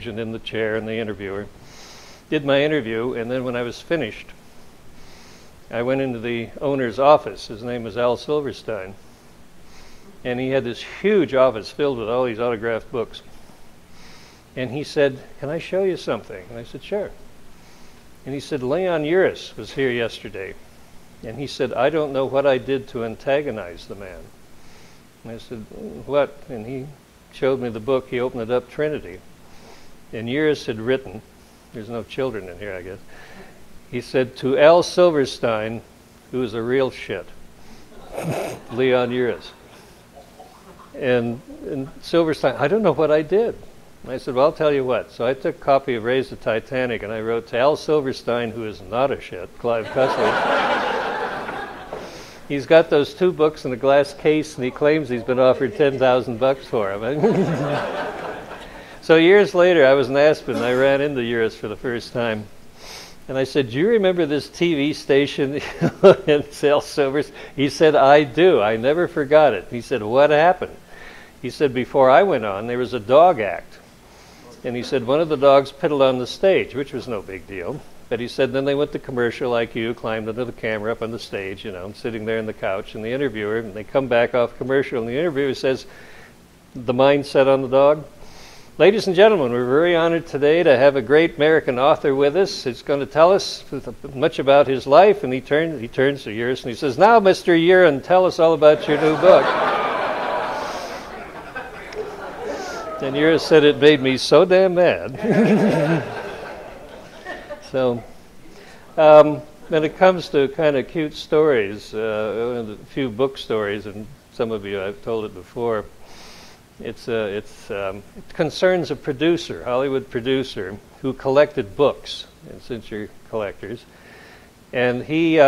and in the chair and the interviewer. Did my interview, and then when I was finished, I went into the owner's office. His name was Al Silverstein. And he had this huge office filled with all these autographed books. And he said, "Can I show you something?" And I said, "Sure." And he said, "Leon Uris was here yesterday." And he said, "I don't know what I did to antagonize the man." And I said, "What?" And he showed me the book. He opened it up, Trinity. And Uris had written, there's no children in here, I guess. He said, "To Al Silverstein, who is a real shit, Leon Uris." And Silverstein, "I don't know what I did." And I said, "Well, I'll tell you what." So I took a copy of Raise the Titanic and I wrote, "To Al Silverstein, who is not a shit, Clive Cussler." He's got those 2 books in a glass case and he claims he's been offered $10,000 for them. So years later, I was in Aspen and I ran into Uris for the first time. And I said, "Do you remember this TV station in Al Silver's?" He said, "I do. I never forgot it." He said, "What happened?" He said, "Before I went on, there was a dog act." And he said, one of the dogs piddled on the stage, which was no big deal. But he said, then they went to commercial like you, climbed under the camera up on the stage, you know, sitting there on the couch, and the interviewer, and they come back off commercial, and the interviewer says, the mind set on the dog, "Ladies and gentlemen, we're very honored today to have a great American author with us. He's going to tell us much about his life." And he turns to Uris and he says, "Now, Mr. Urin, tell us all about your new book." And Uris said, "It made me so damn mad." So, when it comes to kind of cute stories, a few book stories, and some of you I've told it before, it concerns a producer, Hollywood producer, who collected books, and since you're collectors, and he,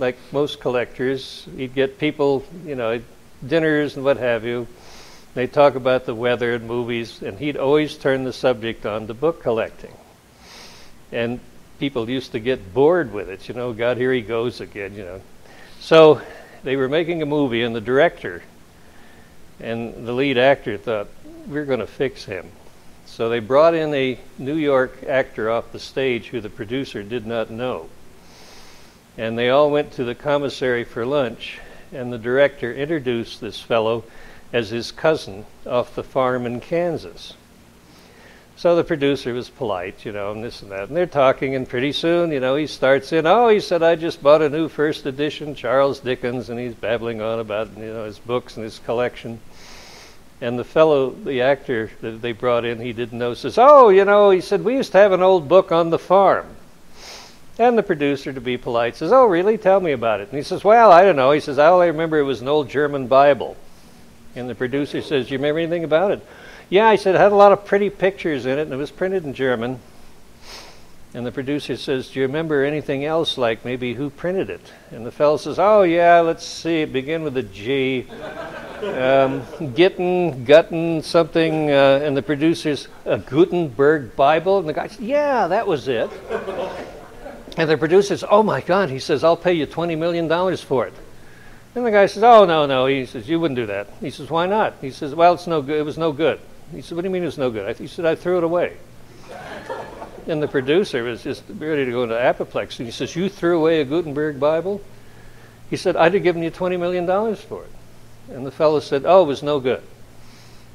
like most collectors, he'd get people, you know, dinners and what have you. They talk about the weather and movies, and he'd always turn the subject on to book collecting. And people used to get bored with it, you know, God, here he goes again, you know. So they were making a movie, and the director and the lead actor thought, we're going to fix him. So they brought in a New York actor off the stage who the producer did not know. And they all went to the commissary for lunch, and the director introduced this fellow as his cousin off the farm in Kansas. So the producer was polite, you know, and this and that. And they're talking, and pretty soon, you know, he starts in, "Oh," he said, "I just bought a new first edition Charles Dickens," and he's babbling on about, you know, his books and his collection. And the fellow, the actor that they brought in, he didn't know, says, "Oh, you know," he said, "we used to have an old book on the farm." And the producer, to be polite, says, "Oh, really? Tell me about it." And he says, "Well, I don't know." He says, "All I remember, it was an old German Bible." And the producer says, "Do you remember anything about it?" "Yeah," I said, "it had a lot of pretty pictures in it, and it was printed in German." And the producer says, "Do you remember anything else, like maybe who printed it?" And the fellow says, "Oh, yeah, let's see, it began with a G. Gutten, something." And the producer's, "A Gutenberg Bible?" And the guy says, "Yeah, that was it." And the producer says, "Oh, my God," he says, "I'll pay you $20 million for it." And the guy says, "Oh, no, no." He says, "You wouldn't do that." He says, "Why not?" He says, "Well, it's no good. It was no good." He said, "What do you mean it was no good?" He said, "I threw it away." And the producer was just ready to go into apoplexy. And he says, "You threw away a Gutenberg Bible?" He said, "I'd have given you $20 million for it." And the fellow said, "Oh, it was no good."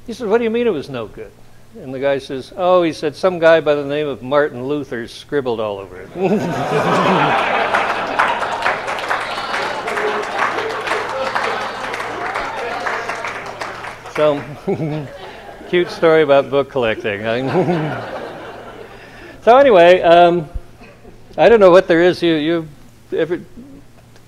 He said, "What do you mean it was no good?" And the guy says, "Oh," he said, "some guy by the name of Martin Luther scribbled all over it." So, cute story about book collecting. So anyway, I don't know what there is.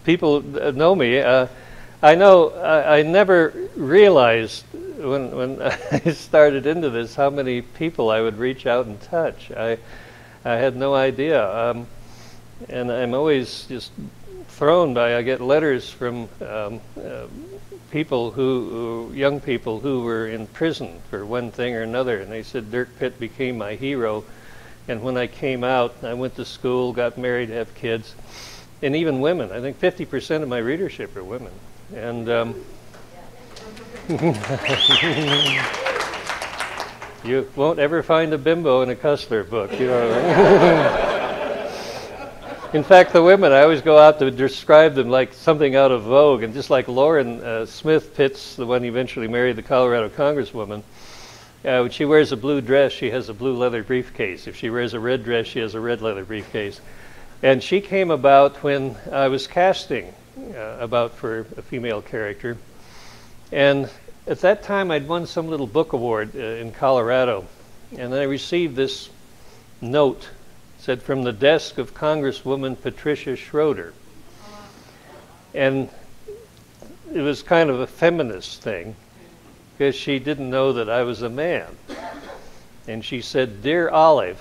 People know me. I know I never realized when I started into this how many people I would reach out and touch. I had no idea, and I'm always just thrown by. I get letters from people young people who were in prison for one thing or another, and they said Dirk Pitt became my hero. And when I came out, I went to school, got married, have kids, and even women. I think 50% of my readership are women. And You won't ever find a bimbo in a Cussler book. You know. In fact, the women, I always go out to describe them like something out of Vogue, and just like Lauren Smith Pitts, the one who eventually married the Colorado Congresswoman, when she wears a blue dress, she has a blue leather briefcase. If she wears a red dress, she has a red leather briefcase. And she came about when I was casting about for a female character. And at that time, I'd won some little book award in Colorado. And then I received this note, said, from the desk of Congresswoman Patricia Schroeder. And it was kind of a feminist thing, because she didn't know that I was a man. And she said, "Dear Olive,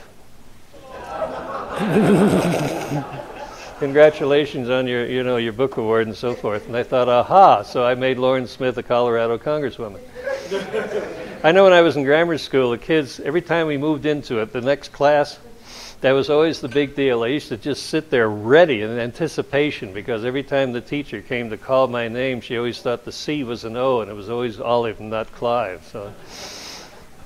congratulations on your book award," and so forth. And I thought, aha, so I made Lauren Smith a Colorado Congresswoman. I know when I was in grammar school, the kids, every time we moved into it, the next class, that was always the big deal. I used to just sit there ready in anticipation, because every time the teacher came to call my name, she always thought the C was an O, and it was always Olive and not Clive. So,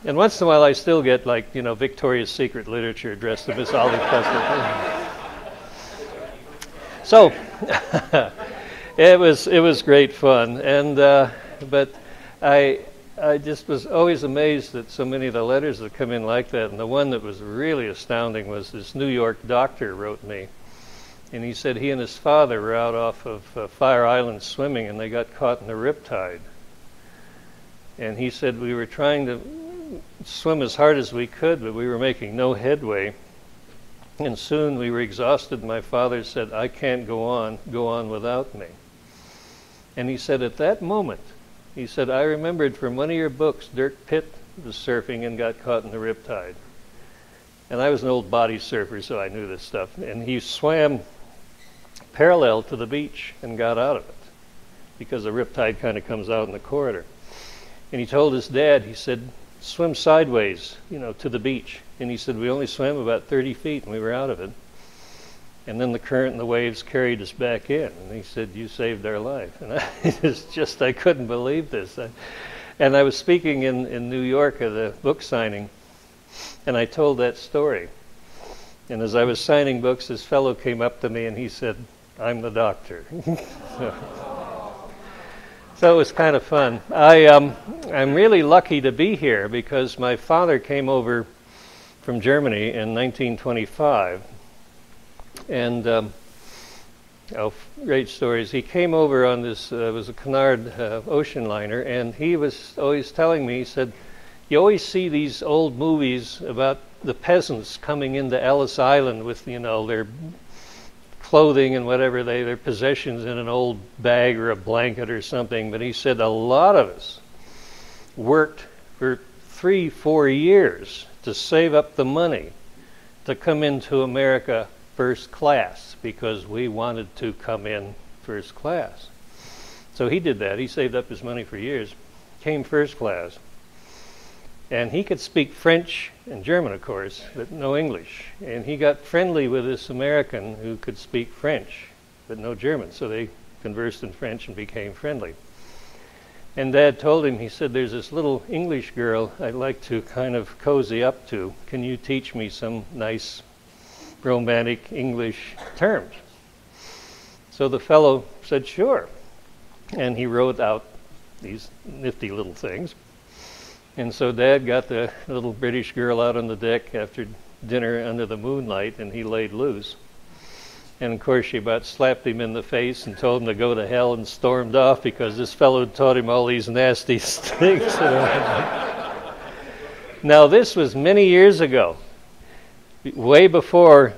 and once in a while I still get, like, Victoria's Secret literature addressed to Miss Olive Cussler. So it was great fun, and but I just was always amazed that so many of the letters that come in like that. And the one that was really astounding was this New York doctor wrote me. And he said he and his father were out off of Fire Island swimming, and they got caught in the riptide. And he said we were trying to swim as hard as we could, but we were making no headway. And soon we were exhausted. My father said, "I can't go on without me." And he said at that moment, he said, "I remembered from one of your books, Dirk Pitt was surfing and got caught in the riptide." And I was an old body surfer, so I knew this stuff. And he swam parallel to the beach and got out of it, because the riptide kind of comes out in the corridor. And he told his dad, he said, "Swim sideways, to the beach." And he said, we only swam about 30 feet and we were out of it. And then the current and the waves carried us back in. And he said, "You saved our life." And I couldn't believe this. And I was speaking in New York at a book signing, and I told that story. And as I was signing books, this fellow came up to me and he said, "I'm the doctor." So it was kind of fun. I'm really lucky to be here, because my father came over from Germany in 1925. And great stories. He came over on this, it was a Cunard ocean liner, and he was always telling me, he said, "You always see these old movies about the peasants coming into Ellis Island with, their clothing and whatever, their possessions in an old bag or a blanket or something." But he said a lot of us worked for 3-4 years to save up the money to come into America first class, because we wanted to come in first class. So he did that. He saved up his money for years, came first class. And he could speak French and German, of course, but no English. And he got friendly with this American who could speak French, but no German. So they conversed in French and became friendly. And Dad told him, he said, "There's this little English girl I'd like to kind of cozy up to. Can you teach me some nice romantic English terms?" So the fellow said, "Sure." And he wrote out these nifty little things. And so Dad got the little British girl out on the deck after dinner under the moonlight, and he laid loose. And of course she about slapped him in the face and told him to go to hell, and stormed off, because this fellow had taught him all these nasty things. Now this was many years ago, way before,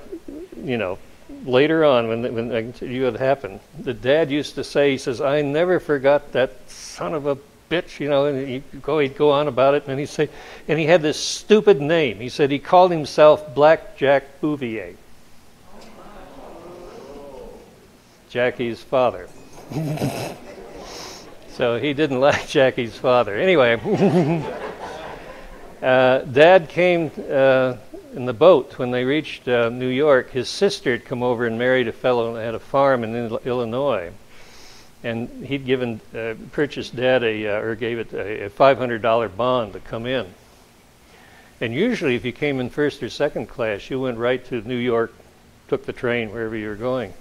later on when you had happened. The Dad used to say, he says, "I never forgot that son of a bitch," and he'd go on about it, and he'd say, and he had this stupid name. He said he called himself Black Jack Bouvier. Jackie's father. So he didn't like Jackie's father. Anyway, Dad came in the boat when they reached New York. His sister had come over and married a fellow that had a farm in Illinois. And he'd purchased Dad or gave it a $500 bond to come in. And usually if you came in first or second class, you went right to New York, took the train wherever you were going.